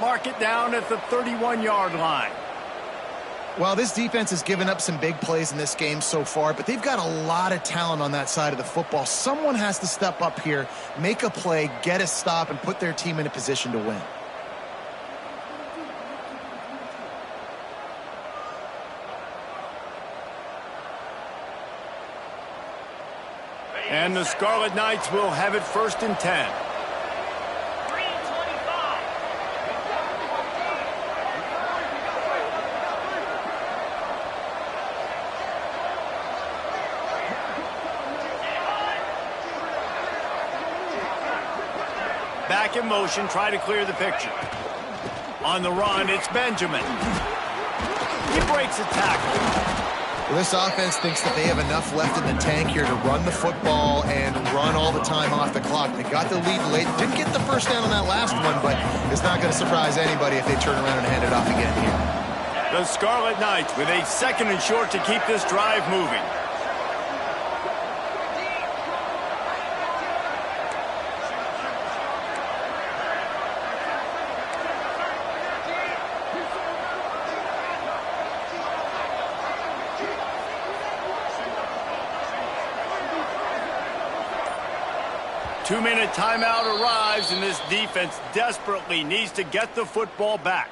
Mark it down at the 31-yard line. Well, this defense has given up some big plays in this game so far, but they've got a lot of talent on that side of the football. Someone has to step up here, make a play, get a stop, and put their team in a position to win. And the Scarlet Knights will have it 1st and 10. Back in motion, try to clear the picture. On the run, it's Benjamin. He breaks a tackle. Well, this offense thinks that they have enough left in the tank here to run the football and run all the time off the clock. They got the lead late. Didn't get the first down on that last one, but it's not going to surprise anybody if they turn around and hand it off again here. The Scarlet Knights with a 2nd and short to keep this drive moving. Two-minute timeout arrives, and this defense desperately needs to get the football back.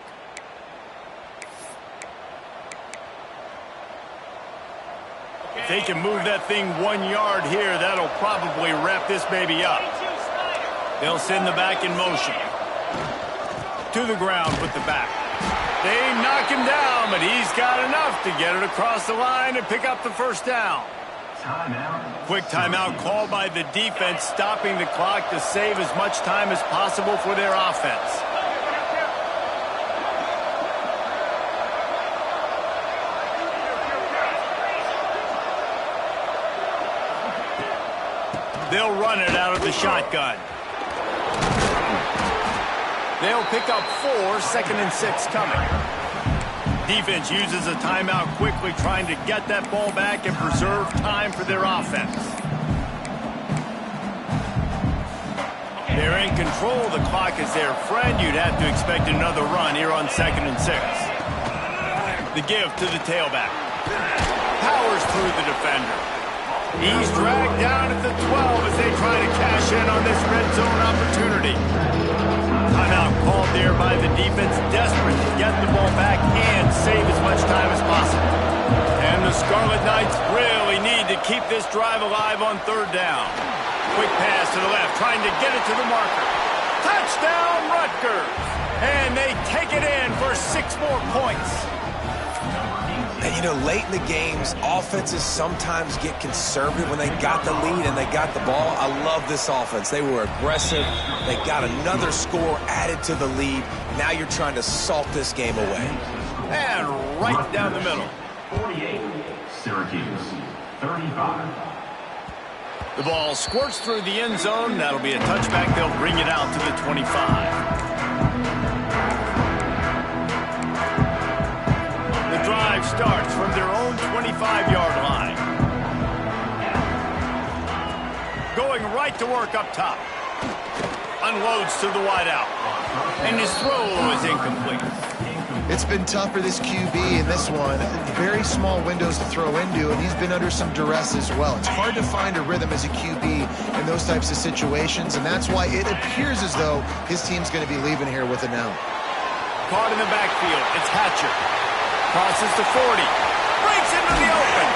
If they can move that thing 1 yard here, that'll probably wrap this baby up. They'll send the back in motion. To the ground with the back. They knock him down, but he's got enough to get it across the line and pick up the first down. Quick timeout called by the defense, stopping the clock to save as much time as possible for their offense. They'll run it out of the shotgun. They'll pick up 4, 2nd and 6 coming. Defense uses a timeout quickly, trying to get that ball back and preserve time for their offense. They're in control. The clock is their friend. You'd have to expect another run here on 2nd and 6. The give to the tailback. Powers through the defender. He's dragged down at the 12 as they try to cash in on this red zone opportunity. Timeout called there by the defense, desperate to get the ball back and save as much time as possible. And the Scarlet Knights really need to keep this drive alive on 3rd down. Quick pass to the left, trying to get it to the marker. Touchdown, Rutgers! And they take it in for 6 more points. And, you know, late in the games, offenses sometimes get conservative when they got the lead and they got the ball. I love this offense. They were aggressive. They got another score added to the lead. Now you're trying to salt this game away. And right down the middle. 48, Syracuse. 35. The ball squirts through the end zone. That'll be a touchback. They'll bring it out to the 25. The drive starts from their own 25-yard line. Going right to work up top. Unloads to the wideout. And his throw is incomplete. It's been tough for this QB in this one. Very small windows to throw into, and he's been under some duress as well. It's hard to find a rhythm as a QB in those types of situations, and that's why it appears as though his team's going to be leaving here with a no. Caught in the backfield. It's Hatcher. Crosses to 40. Breaks into the open.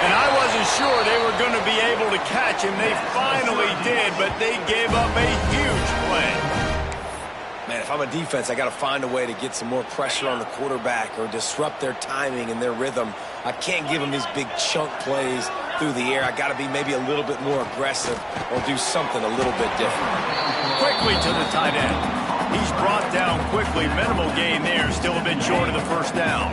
And I wasn't sure they were going to be able to catch him. They finally did, but they gave up a huge play. Man, if I'm a defense, I got to find a way to get some more pressure on the quarterback or disrupt their timing and their rhythm. I can't give them these big chunk plays through the air. I got to be maybe a little bit more aggressive or do something a little bit different. Quickly to the tight end. He's brought down quickly. Minimal gain there. Still a bit short of the first down.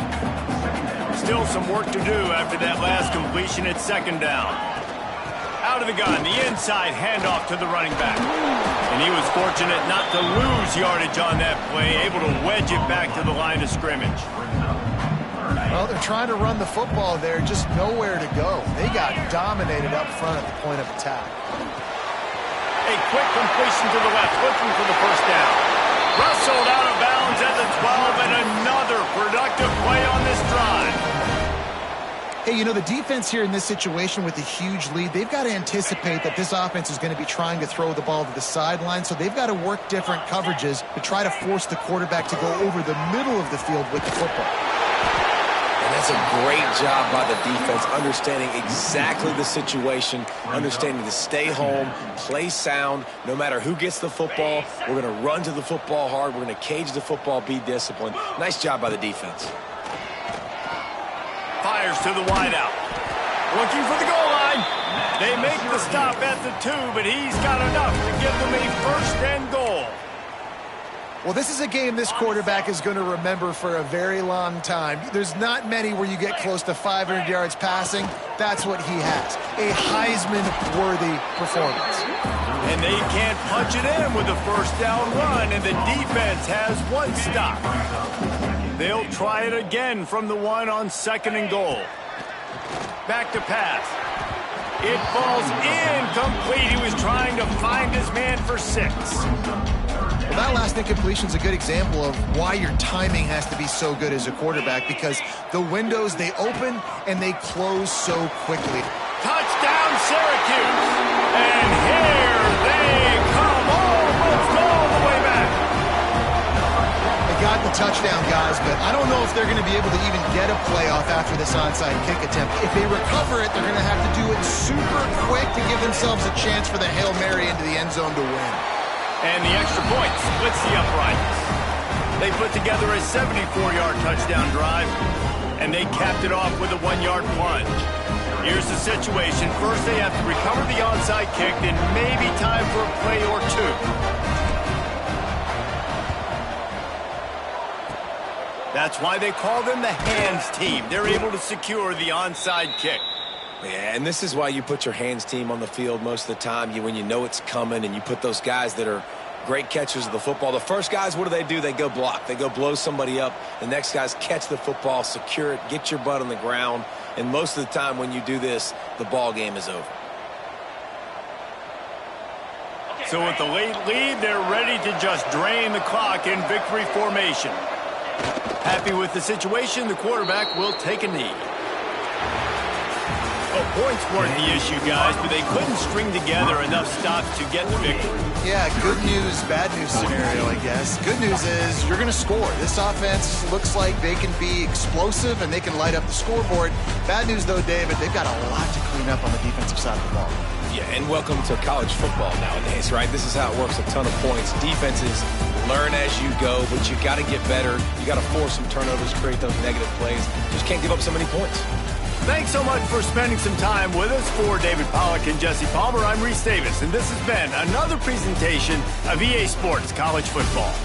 Still some work to do after that last completion at second down. Out of the gun, the inside handoff to the running back. And he was fortunate not to lose yardage on that play, able to wedge it back to the line of scrimmage. Well, they're trying to run the football there, just nowhere to go. They got dominated up front at the point of attack. A quick completion to the left, looking for the first down. Rustled out of bounds at the 12, and another productive play on this drive. Hey, you know, the defense here in this situation with a huge lead, they've got to anticipate that this offense is going to be trying to throw the ball to the sideline, so they've got to work different coverages to try to force the quarterback to go over the middle of the field with the football. And that's a great job by the defense, understanding exactly the situation, understanding to stay home, play sound, no matter who gets the football. We're going to run to the football hard. We're going to cage the football, be disciplined. Nice job by the defense. Fires to the wideout. Looking for the goal line. They make the stop at the 2, but he's got enough to give them a first and goal. Well, this is a game this quarterback is going to remember for a very long time. There's not many where you get close to 500 yards passing. That's what he has. A Heisman-worthy performance. And they can't punch it in with a first down run, and the defense has one stop. They'll try it again from the 1 on second and goal. Back to pass. It falls incomplete. He was trying to find his man for 6. Well, that last incompletion is a good example of why your timing has to be so good as a quarterback, because the windows, they open and they close so quickly. Touchdown, Syracuse. And here they come, almost all the way back. They got the touchdown, guys, but I don't know if they're going to be able to even get a playoff after this onside kick attempt. If they recover it, they're going to have to do it super quick to give themselves a chance for the Hail Mary into the end zone to win. And the extra point splits the uprights. They put together a 74-yard touchdown drive, and they capped it off with a 1-yard plunge. Here's the situation. First, they have to recover the onside kick, then maybe time for a play or 2. That's why they call them the hands team. They're able to secure the onside kick. Yeah, and this is why you put your hands team on the field most of the time. When you know it's coming, and you put those guys that are great catchers of the football. The first guys, what do? They go block. They go blow somebody up. The next guys catch the football, secure it, get your butt on the ground. And most of the time when you do this, the ball game is over. So with the late lead, they're ready to just drain the clock in victory formation. Happy with the situation, the quarterback will take a knee. Well, points weren't the issue, guys, but they couldn't string together enough stops to get the victory. Yeah, good news, bad news scenario, I guess. Good news is you're going to score. This offense looks like they can be explosive and they can light up the scoreboard. Bad news, though, David, they've got a lot to clean up on the defensive side of the ball. Yeah, and welcome to college football nowadays, right? This is how it works, a ton of points. Defenses learn as you go, but you got to get better. You got to force some turnovers, create those negative plays. Just can't give up so many points. Thanks so much for spending some time with us. For David Pollack and Jesse Palmer, I'm Reese Davis, and this has been another presentation of EA Sports College Football.